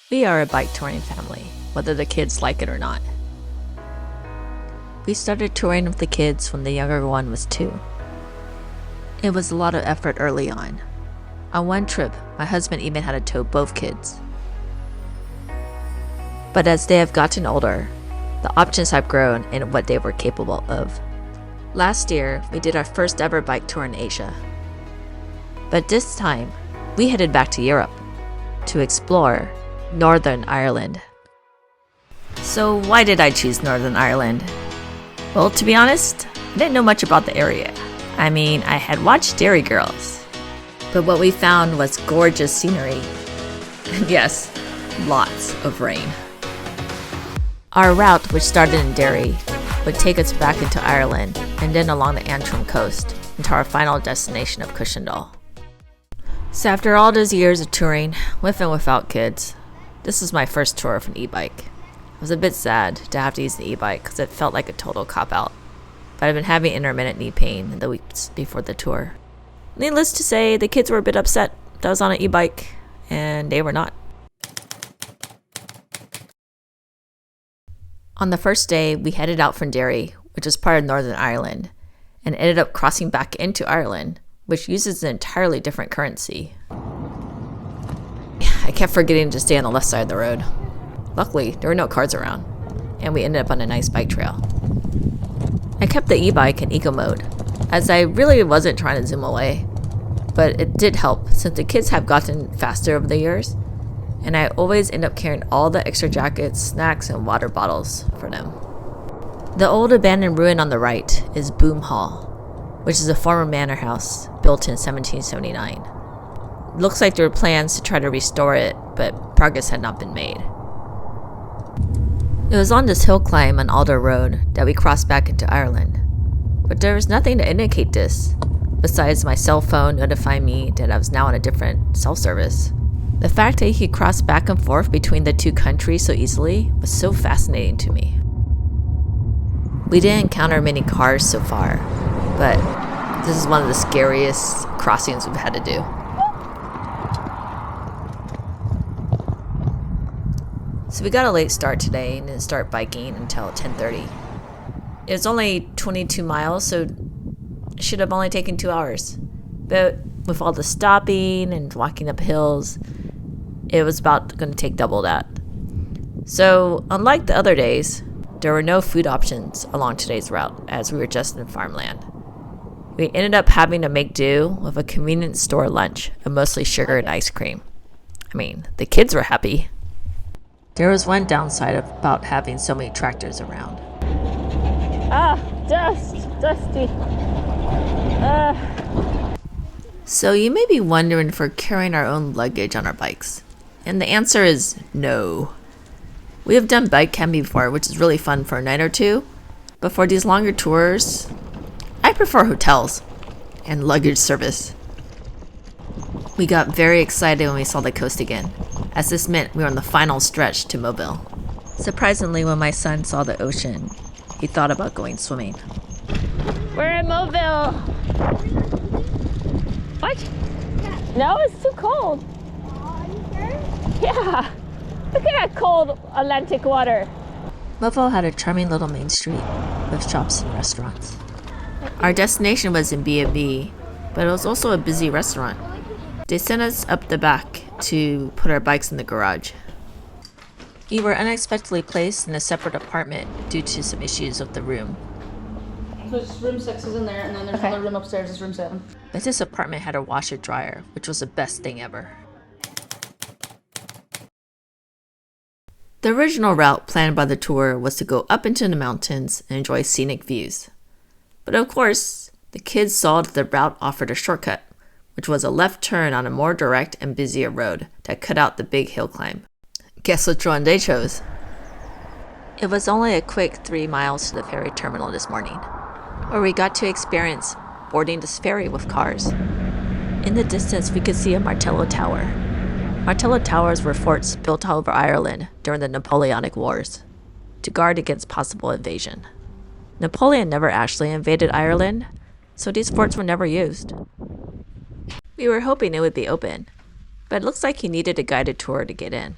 We are a bike touring family, whether the kids like it or not. We started touring with the kids when the younger one was 2. It was a lot of effort early on. On one trip, my husband even had to tow both kids. But as they have gotten older, the options have grown in what they were capable of. Last year, we did our first ever bike tour in Asia. But this time, we headed back to Europe to explore Northern Ireland. So why did I choose Northern Ireland? Well, to be honest, I didn't know much about the area. I mean, I had watched Derry Girls. But what we found was gorgeous scenery. And yes, lots of rain. Our route, which started in Derry, would take us back into Ireland and then along the Antrim coast into our final destination of Cushendall. So after all those years of touring, with and without kids, this was my first tour of an e-bike. I was a bit sad to have to use the e-bike because it felt like a total cop-out. But I've been having intermittent knee pain in the weeks before the tour. Needless to say, the kids were a bit upset that I was on an e-bike, and they were not. On the first day, we headed out from Derry, which is part of Northern Ireland, and ended up crossing back into Ireland, which uses an entirely different currency. I kept forgetting to stay on the left side of the road. Luckily, there were no cars around, and we ended up on a nice bike trail. I kept the e-bike in eco mode, as I really wasn't trying to zoom away, but it did help since the kids have gotten faster over the years, and I always end up carrying all the extra jackets, snacks, and water bottles for them. The old abandoned ruin on the right is Boom Hall, which is a former manor house built in 1779. It looks like there were plans to try to restore it, but progress had not been made. It was on this hill climb on Torr Road that we crossed back into Ireland, but there was nothing to indicate this, besides my cell phone notifying me that I was now on a different cell service. The fact that he could cross back and forth between the two countries so easily was so fascinating to me. We didn't encounter many cars so far, but this is one of the scariest crossings we've had to do. So we got a late start today and didn't start biking until 10:30. It was only 22 miles, so it should have only taken 2 hours. But with all the stopping and walking up hills, it was about going to take double that. So unlike the other days, there were no food options along today's route as we were just in farmland. We ended up having to make do with a convenience store lunch of mostly sugar and ice cream. I mean, the kids were happy. There was one downside about having so many tractors around. Dusty. So you may be wondering if we're carrying our own luggage on our bikes. And the answer is no. We have done bike camping before, which is really fun for a night or two. But for these longer tours, I prefer hotels and luggage service. We got very excited when we saw the coast again, as this meant we were on the final stretch to Moville. Surprisingly, when my son saw the ocean, he thought about going swimming. We're in Moville. What? Yeah. No, it's too cold. Are you sure? Yeah. Look at that cold Atlantic water. Moville had a charming little main street with shops and restaurants. Our destination was in B&B, but it was also a busy restaurant. They sent us up the back to put our bikes in the garage. We were unexpectedly placed in a separate apartment due to some issues with the room. So it's room 6 is in there, and then there's another room upstairs, it's room 7. But this apartment had a washer dryer, which was the best thing ever. The original route planned by the tour was to go up into the mountains and enjoy scenic views. But of course, the kids saw that the route offered a shortcut, which was a left turn on a more direct and busier road that cut out the big hill climb. Guess which one they chose? It was only a quick 3 miles to the ferry terminal this morning, where we got to experience boarding this ferry with cars. In the distance, we could see a Martello Tower. Martello Towers were forts built all over Ireland during the Napoleonic Wars to guard against possible invasion. Napoleon never actually invaded Ireland, so these forts were never used. We were hoping it would be open, but it looks like he needed a guided tour to get in.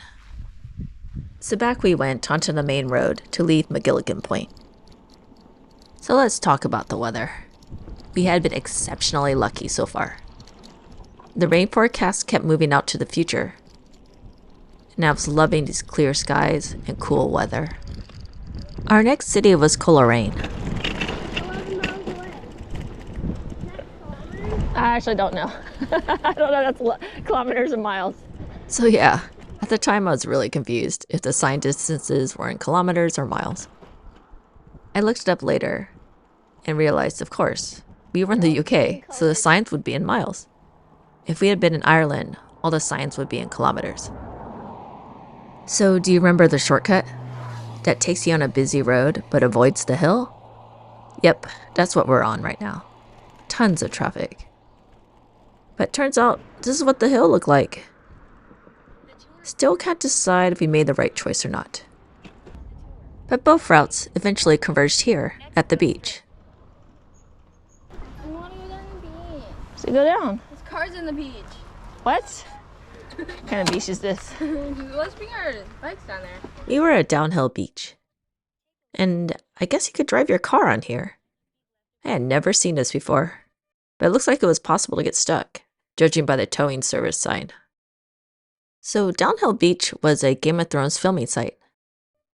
So back we went onto the main road to leave McGilligan Point. So let's talk about the weather. We had been exceptionally lucky so far. The rain forecast kept moving out to the future, and I was loving these clear skies and cool weather. Our next city was Coleraine. 11 miles away. I actually don't know. I don't know if that's kilometers and miles. So yeah, at the time I was really confused if the sign distances were in kilometers or miles. I looked it up later and realized, of course, we were in the UK, so the signs would be in miles. If we had been in Ireland, all the signs would be in kilometers. So do you remember the shortcut that takes you on a busy road but avoids the hill? Yep, that's what we're on right now. Tons of traffic. But turns out this is what the hill looked like. Still can't decide if we made the right choice or not. But both routes eventually converged here at the beach. I want to go down the beach. So go down. There's cars in the beach. What? What kind of beach is this? Let's bring our bikes down there. We were at Downhill Beach. And I guess you could drive your car on here. I had never seen this before, but it looks like it was possible to get stuck, judging by the towing service sign. So Downhill Beach was a Game of Thrones filming site.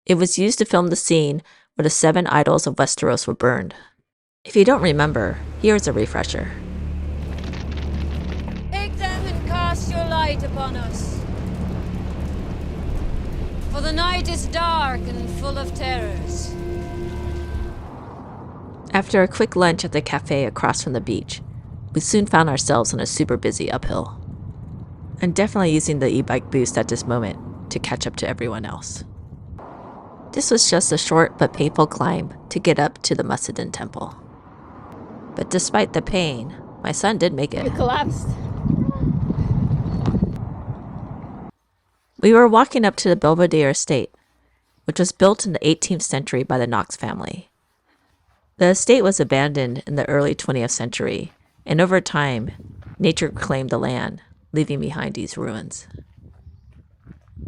It was used to film the scene where the 7 idols of Westeros were burned. If you don't remember, here's a refresher. Take them and cast your light upon us. For the night is dark and full of terrors. After a quick lunch at the cafe across from the beach, we soon found ourselves on a super busy uphill. I'm definitely using the e-bike boost at this moment to catch up to everyone else. This was just a short but painful climb to get up to the Mussendun Temple. But despite the pain, my son did make it. You collapsed. We were walking up to the Belvedere Estate, which was built in the 18th century by the Knox family. The estate was abandoned in the early 20th century, and over time, nature claimed the land, leaving behind these ruins.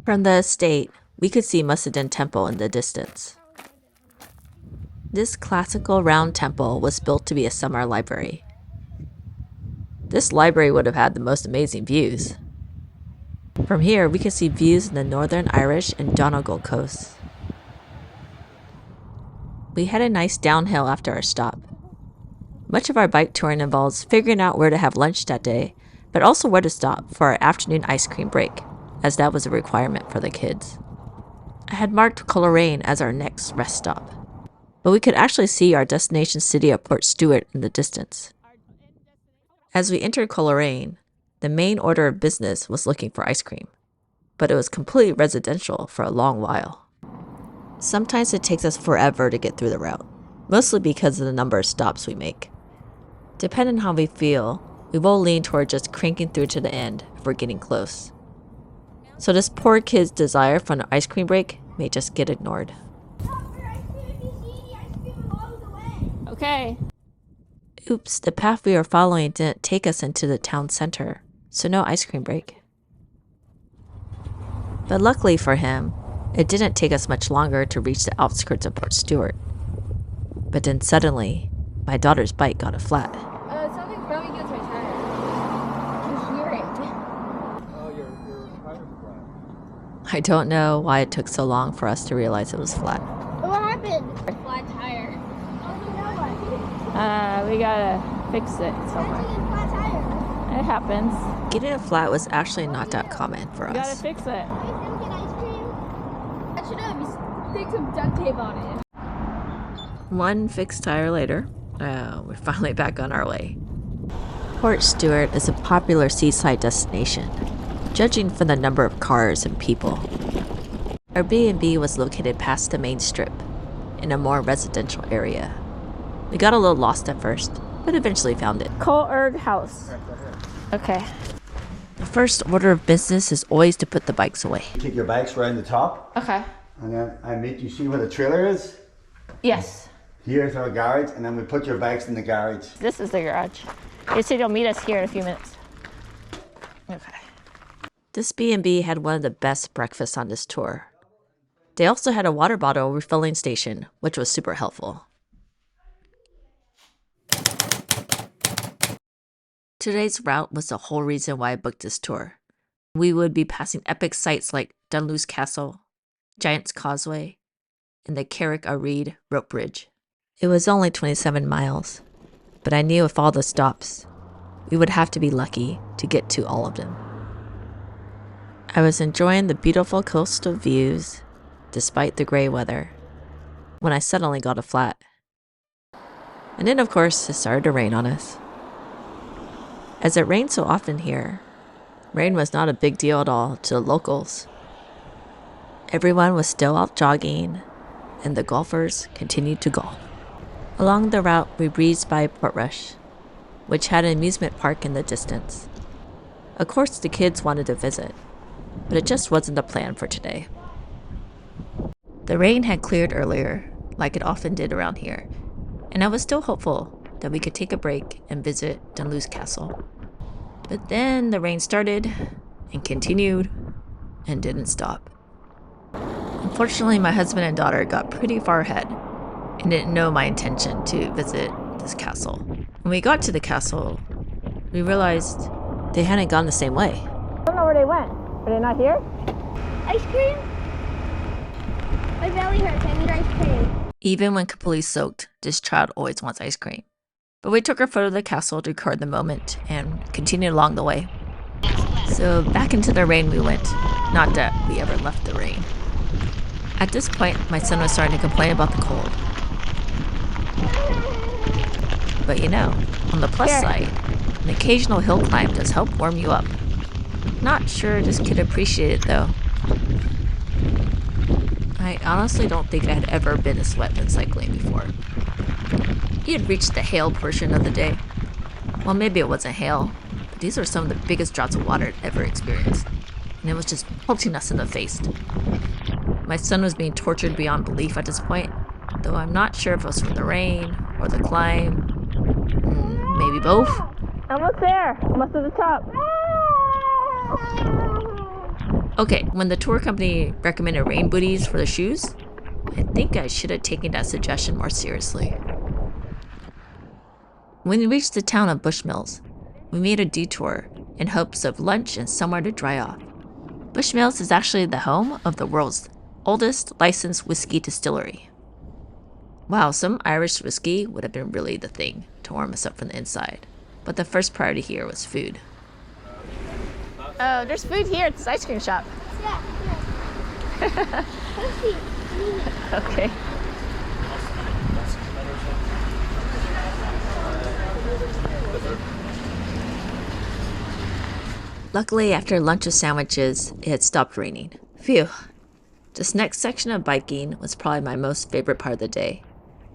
From the estate, we could see Mussendun Temple in the distance. This classical round temple was built to be a summer library. This library would have had the most amazing views. From here, we could see views in the Northern Irish and Donegal coasts. We had a nice downhill after our stop. Much of our bike touring involves figuring out where to have lunch that day, but also where to stop for our afternoon ice cream break, as that was a requirement for the kids. I had marked Coleraine as our next rest stop, but we could actually see our destination city of Portstewart in the distance. As we entered Coleraine, the main order of business was looking for ice cream, but it was completely residential for a long while. Sometimes it takes us forever to get through the route, mostly because of the number of stops we make. Depending on how we feel, we will lean toward just cranking through to the end if we're getting close. So this poor kid's desire for an ice cream break may just get ignored. Okay. Oops, the path we were following didn't take us into the town center, so no ice cream break. But luckily for him, it didn't take us much longer to reach the outskirts of Portstewart. But then suddenly, my daughter's bike got a flat. Something's wrong against my tire. I'm hearing. Oh, your tire's flat. I don't know why it took so long for us to realize it was flat. What happened? Flat tire. We gotta fix it somewhere. Flat tire. It happens. Getting a flat was actually not that common for We gotta us. fix it. Get ice cream. I should have stick some duct tape on it. One fixed tire later, we're finally back on our way. Portstewart is a popular seaside destination, judging from the number of cars and people. Our B&B was located past the main strip, in a more residential area. We got a little lost at first, but eventually found it. Coleraine House. Okay. The first order of business is always to put the bikes away. Take your bikes around the top, Okay. and then I make you see where the trailer is. Yes. Here's our garage, and then we put your bikes in the garage. This is the garage. You said you'll meet us here in a few minutes. Okay. This B&B had one of the best breakfasts on this tour. They also had a water bottle refilling station, which was super helpful. Today's route was the whole reason why I booked this tour. We would be passing epic sites like Dunluce Castle, Giant's Causeway, and the Carrick-a-Reed rope bridge. It was only 27 miles, but I knew with all the stops, we would have to be lucky to get to all of them. I was enjoying the beautiful coastal views despite the gray weather when I suddenly got a flat. And then of course it started to rain on us. As it rained so often here, rain was not a big deal at all to the locals. Everyone was still out jogging, and the golfers continued to golf. Along the route, we breezed by Portrush, which had an amusement park in the distance. Of course, the kids wanted to visit, but it just wasn't the plan for today. The rain had cleared earlier, like it often did around here, and I was still hopeful that we could take a break and visit Dunluce Castle. But then the rain started and continued and didn't stop. Unfortunately, my husband and daughter got pretty far ahead and didn't know my intention to visit this castle. When we got to the castle, we realized they hadn't gone the same way. I don't know where they went. Are they not here? Ice cream? My belly hurts. I need ice cream. Even when completely soaked, this child always wants ice cream. But we took a photo of the castle to record the moment and continued along the way. So back into the rain we went. Not that we ever left the rain. At this point, my son was starting to complain about the cold. But you know, on the plus side, an occasional hill climb does help warm you up. Not sure this kid appreciated it though. I honestly don't think I had ever been a sweat when cycling before. He had reached the hail portion of the day. Well, maybe it wasn't hail, but these were some of the biggest drops of water I'd ever experienced, and it was just pelting us in the face. My son was being tortured beyond belief at this point, though I'm not sure if it was from the rain or the climb. Maybe both. Almost there. Almost at the top. Okay, when the tour company recommended rain booties for the shoes, I think I should have taken that suggestion more seriously. When we reached the town of Bushmills, we made a detour in hopes of lunch and somewhere to dry off. Bushmills is actually the home of the world's oldest licensed whiskey distillery. Wow, some Irish whiskey would have been really the thing to warm us up from the inside. But the first priority here was food. Oh, there's food here at this ice cream shop. Yeah, yeah. Let's see. Okay. Luckily, after lunch with sandwiches, it had stopped raining. Phew. This next section of biking was probably my most favorite part of the day.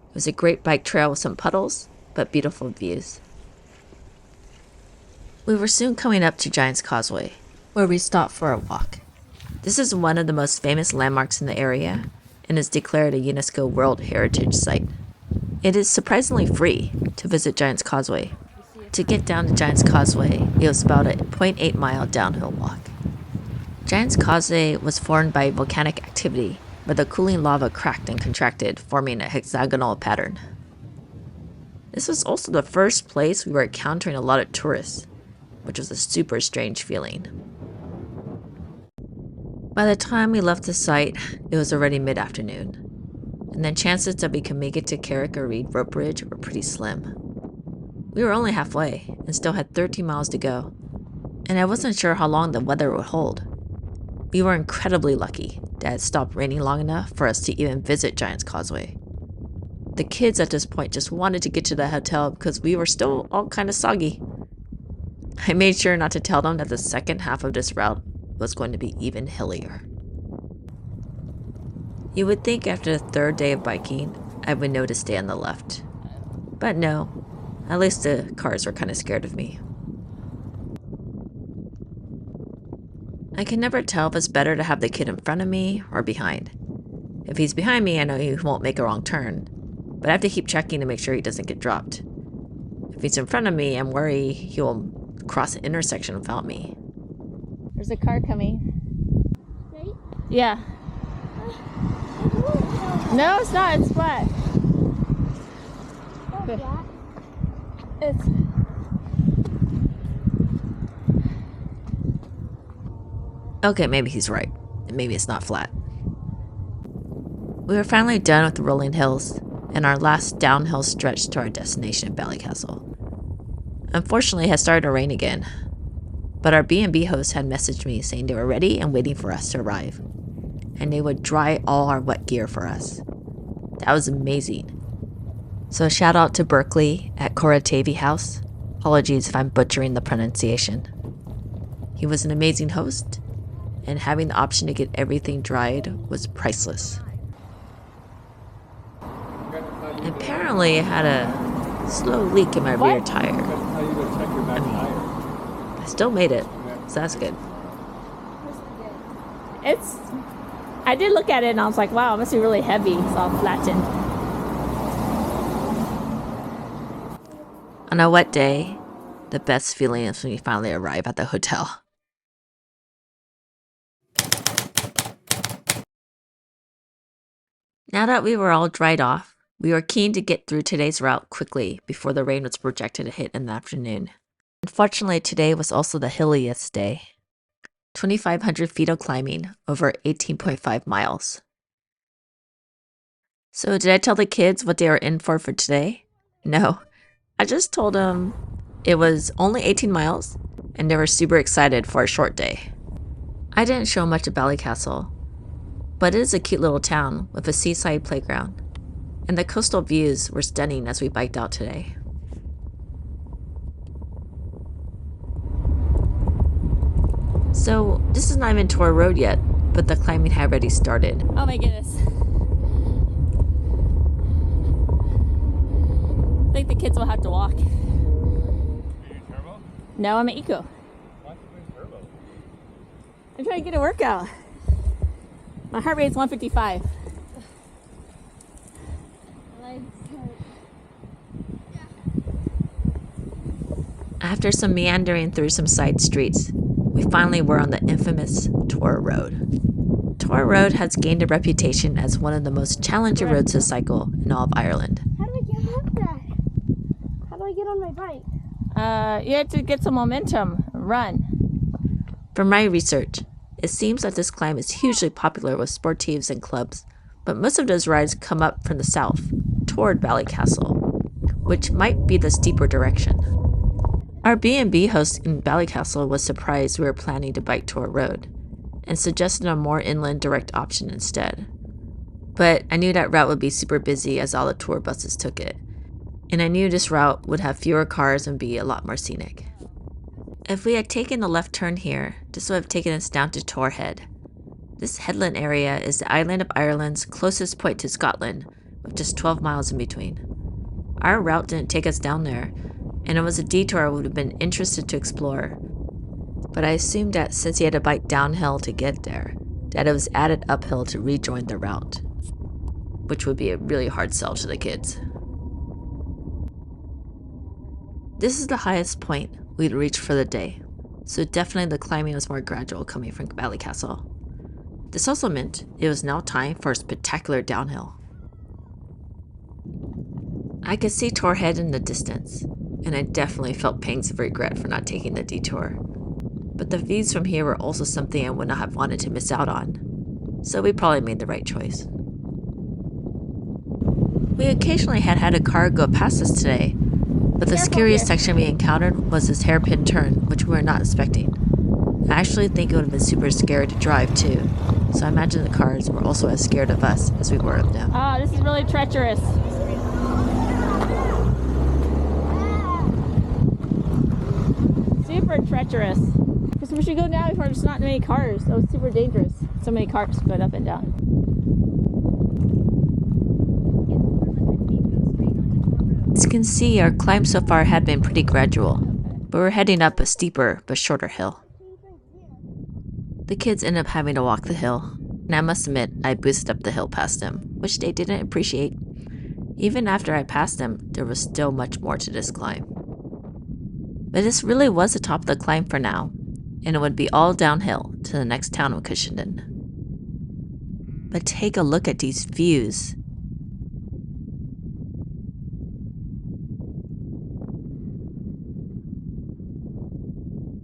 It was a great bike trail with some puddles, but beautiful views. We were soon coming up to Giant's Causeway, where we stopped for a walk. This is one of the most famous landmarks in the area, and is declared a UNESCO World Heritage Site. It is surprisingly free to visit Giant's Causeway. To get down to Giant's Causeway, it was about a 0.8 mile downhill walk. Giant's Causeway was formed by volcanic activity, where the cooling lava cracked and contracted, forming a hexagonal pattern. This was also the first place we were encountering a lot of tourists, which was a super strange feeling. By the time we left the site, it was already mid-afternoon, and the chances that we could make it to Carrick-a-Reed rope bridge were pretty slim. We were only halfway, and still had 13 miles to go, and I wasn't sure how long the weather would hold. We were incredibly lucky that it stopped raining long enough for us to even visit Giant's Causeway. The kids at this point just wanted to get to the hotel because we were still all kind of soggy. I made sure not to tell them that the second half of this route was going to be even hillier. You would think after the third day of biking, I would know to stay on the left. But no, at least the cars were kind of scared of me. I can never tell if it's better to have the kid in front of me or behind. If he's behind me, I know he won't make a wrong turn, but I have to keep checking to make sure he doesn't get dropped. If he's in front of me, I'm worried he'll cross an intersection without me. There's a car coming. Ready? Yeah. No, it's not. It's flat. Okay. It's. Okay, maybe he's right. Maybe it's not flat. We were finally done with the rolling hills and our last downhill stretch to our destination, Ballycastle. Unfortunately, it had started to rain again, but our B&B host had messaged me saying they were ready and waiting for us to arrive, and they would dry all our wet gear for us. That was amazing. So shout out to Berkeley at Coratavi House. Apologies if I'm butchering the pronunciation. He was an amazing host, and having the option to get everything dried was priceless. Apparently, I had a slow leak in my rear tire. I still made it, so that's good. It's. I did look at it and I was like, wow, it must be really heavy. It's all flattened. On a wet day, the best feeling is when you finally arrive at the hotel. Now that we were all dried off, we were keen to get through today's route quickly before the rain was projected to hit in the afternoon. Unfortunately, today was also the hilliest day. 2,500 feet of climbing over 18.5 miles. So did I tell the kids what they were in for today? No. I just told them it was only 18 miles and they were super excited for a short day. I didn't show much of Ballycastle, but it is a cute little town with a seaside playground, and the coastal views were stunning as we biked out today. So this is not even Torr Road yet, but the climbing had already started. Oh my goodness. I think the kids will have to walk. Are you turbo? No, I'm an eco. Why are you doing turbo? I'm trying to get a workout. My heart rate is 155. After some meandering through some side streets, we finally were on the infamous Torr Road. Torr Road has gained a reputation as one of the most challenging roads to cycle in all of Ireland. How do I get up that? How do I get on my bike? You have to get some momentum. Run. From my research, it seems that this climb is hugely popular with sportives and clubs, but most of those rides come up from the south, toward Ballycastle, which might be the steeper direction. Our B&B host in Ballycastle was surprised we were planning to bike Torr Road, and suggested a more inland direct option instead. But I knew that route would be super busy as all the tour buses took it, and I knew this route would have fewer cars and be a lot more scenic. If we had taken a left turn here, this would have taken us down to Torr Head. This headland area is the island of Ireland's closest point to Scotland, with just 12 miles in between. Our route didn't take us down there, and it was a detour I would have been interested to explore. But I assumed that since he had to bike downhill to get there, that it was added uphill to rejoin the route, which would be a really hard sell to the kids. This is the highest point we'd reached for the day, so definitely the climbing was more gradual coming from Ballycastle. This also meant it was now time for a spectacular downhill. I could see Torr Head in the distance, and I definitely felt pangs of regret for not taking the detour. But the views from here were also something I would not have wanted to miss out on, so we probably made the right choice. We occasionally had a car go past us today, but the scariest section we encountered was this hairpin turn, which we were not expecting. I actually think it would have been super scary to drive too, so I imagine the cars were also as scared of us as we were of them. Oh, this is really treacherous. Super treacherous. Because we should go now before there's not many cars. So it's super dangerous. So many cars going up and down. As you can see, our climb so far had been pretty gradual, but we're heading up a steeper but shorter hill. The kids ended up having to walk the hill, and I must admit I boosted up the hill past them, which they didn't appreciate. Even after I passed them, there was still much more to this climb. But this really was the top of the climb for now, and it would be all downhill to the next town of Cushendall. But take a look at these views.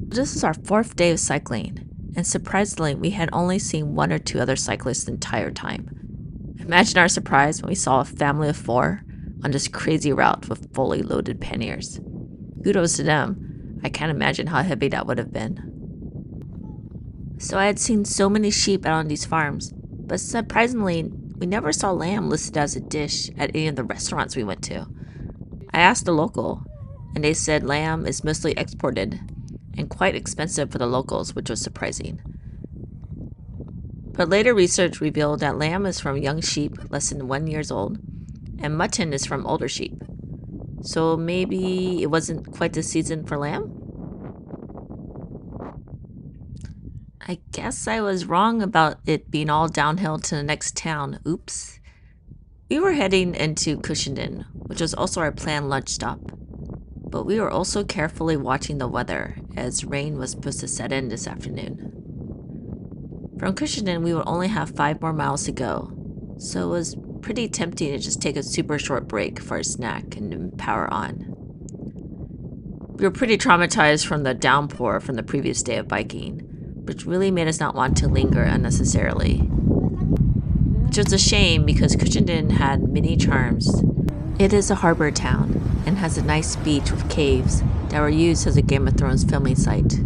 This is our 4th day of cycling, and surprisingly, we had only seen 1 or 2 other cyclists the entire time. Imagine our surprise when we saw a family of 4 on this crazy route with fully loaded panniers. Kudos to them. I can't imagine how heavy that would have been. So I had seen so many sheep out on these farms, but surprisingly, we never saw lamb listed as a dish at any of the restaurants we went to. I asked a local, and they said lamb is mostly exported and quite expensive for the locals, which was surprising. But later research revealed that lamb is from young sheep less than 1 year old, and mutton is from older sheep. So maybe it wasn't quite the season for lamb? I guess I was wrong about it being all downhill to the next town. Oops. We were heading into Cushendall, which was also our planned lunch stop. But we were also carefully watching the weather, as rain was supposed to set in this afternoon. From Cushendall, we would only have 5 more miles to go, so it was pretty tempting to just take a super short break for a snack and then power on. We were pretty traumatized from the downpour from the previous day of biking, which really made us not want to linger unnecessarily. Which was a shame because Cushendall had many charms. It is a harbor town and has a nice beach with caves that were used as a Game of Thrones filming site.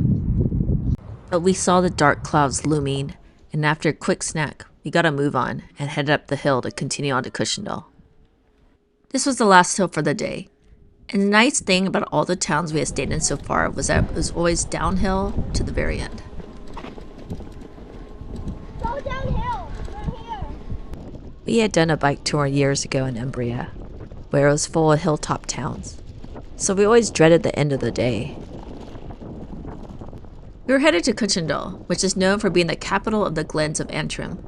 But we saw the dark clouds looming, and after a quick snack, we got a move on and headed up the hill to continue on to Cushendall. This was the last hill for the day, and the nice thing about all the towns we had stayed in so far was that it was always downhill to the very end. Go downhill. From here. We had done a bike tour years ago in Umbria, where it was full of hilltop towns, so we always dreaded the end of the day. We were headed to Cushendall, which is known for being the capital of the glens of Antrim.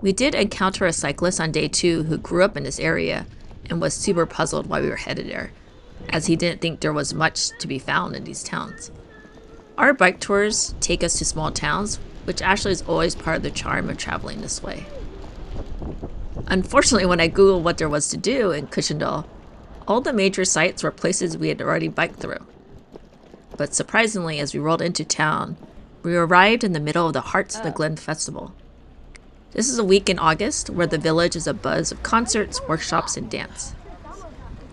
We did encounter a cyclist on day 2 who grew up in this area and was super puzzled why we were headed there, as he didn't think there was much to be found in these towns. Our bike tours take us to small towns, which actually is always part of the charm of traveling this way. Unfortunately, when I googled what there was to do in Cushendall, all the major sites were places we had already biked through. But surprisingly, as we rolled into town, we arrived in the middle of the Hearts of the Glen Festival. This is a week in August where the village is a buzz of concerts, workshops, and dance.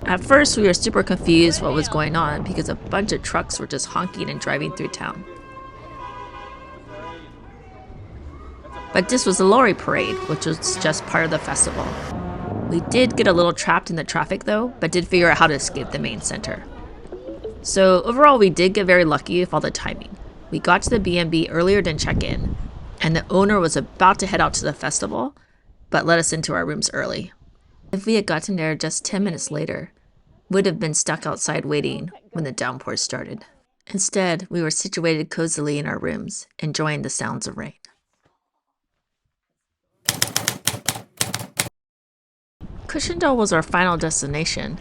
At first, we were super confused what was going on because a bunch of trucks were just honking and driving through town. But this was a lorry parade, which was just part of the festival. We did get a little trapped in the traffic though, but did figure out how to escape the main center. So overall, we did get very lucky with all the timing. We got to the B&B earlier than check-in, and the owner was about to head out to the festival, but let us into our rooms early. If we had gotten there just 10 minutes later, we would have been stuck outside waiting when the downpour started. Instead, we were situated cozily in our rooms, enjoying the sounds of rain. Cushendall was our final destination,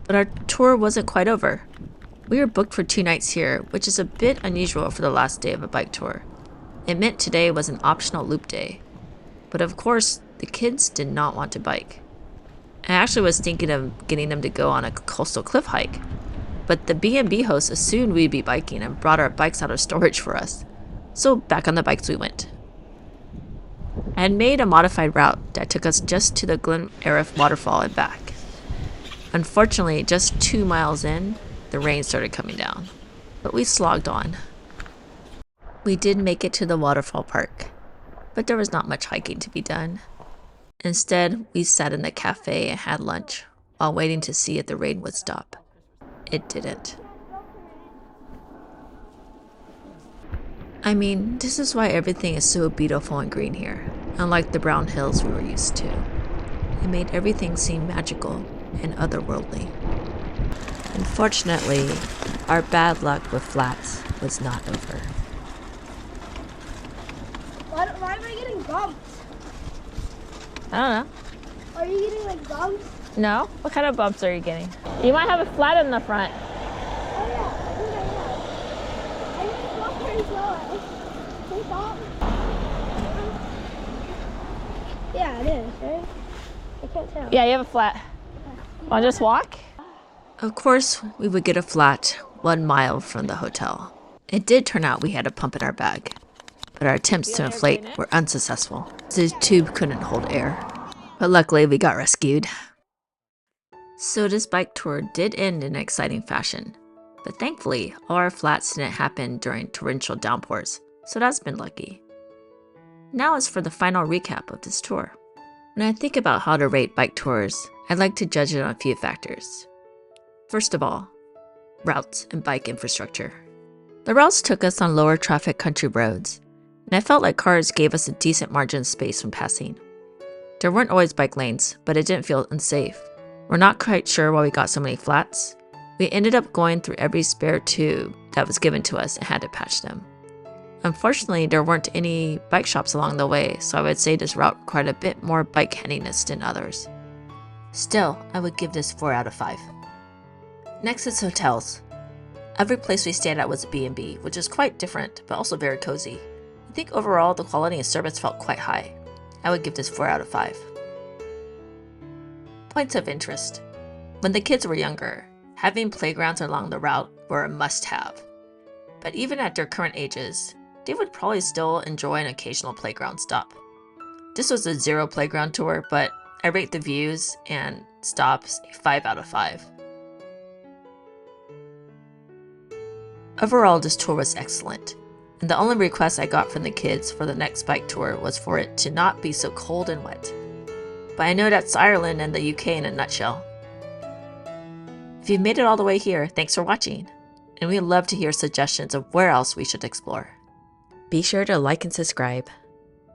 but our tour wasn't quite over. We were booked for 2 nights here, which is a bit unusual for the last day of a bike tour. It meant today was an optional loop day, but of course, the kids did not want to bike. I actually was thinking of getting them to go on a coastal cliff hike, but the B&B host assumed we'd be biking and brought our bikes out of storage for us, so back on the bikes we went. I had made a modified route that took us just to the Glenariff waterfall and back. Unfortunately, just 2 miles in, the rain started coming down, but we slogged on. We did make it to the waterfall park, but there was not much hiking to be done. Instead, we sat in the cafe and had lunch while waiting to see if the rain would stop. It didn't. I mean, this is why everything is so beautiful and green here, unlike the brown hills we were used to. It made everything seem magical and otherworldly. Unfortunately, our bad luck with flats was not over. Why am I getting bumps? I don't know. Are you getting like bumps? No? What kind of bumps are you getting? You might have a flat in the front. Oh yeah, I think I am. I just walked very slow. Can you stop? Yeah, it is, right? I can't tell. Yeah, you have a flat. Wanna just walk? Of course, we would get a flat 1 mile from the hotel. It did turn out we had a pump in our bag, but our attempts to inflate were unsuccessful. The tube couldn't hold air. But luckily, we got rescued. So this bike tour did end in an exciting fashion. But thankfully, all our flats didn't happen during torrential downpours, so that's been lucky. Now as for the final recap of this tour. When I think about how to rate bike tours, I'd like to judge it on a few factors. First of all, routes and bike infrastructure. The routes took us on lower traffic country roads, and I felt like cars gave us a decent margin of space when passing. There weren't always bike lanes, but it didn't feel unsafe. We're not quite sure why we got so many flats. We ended up going through every spare tube that was given to us and had to patch them. Unfortunately, there weren't any bike shops along the way, so I would say this route required a bit more bike handiness than others. Still, I would give this 4 out of 5. Next is hotels. Every place we stayed at was a B&B, which is quite different, but also very cozy. I think overall the quality and service felt quite high. I would give this 4 out of 5. Points of interest. When the kids were younger, having playgrounds along the route were a must-have. But even at their current ages, they would probably still enjoy an occasional playground stop. This was a 0 playground tour, but I rate the views and stops a 5 out of 5. Overall, this tour was excellent, and the only request I got from the kids for the next bike tour was for it to not be so cold and wet. But I know that's Ireland and the UK in a nutshell. If you've made it all the way here, thanks for watching, and we'd love to hear suggestions of where else we should explore. Be sure to like and subscribe.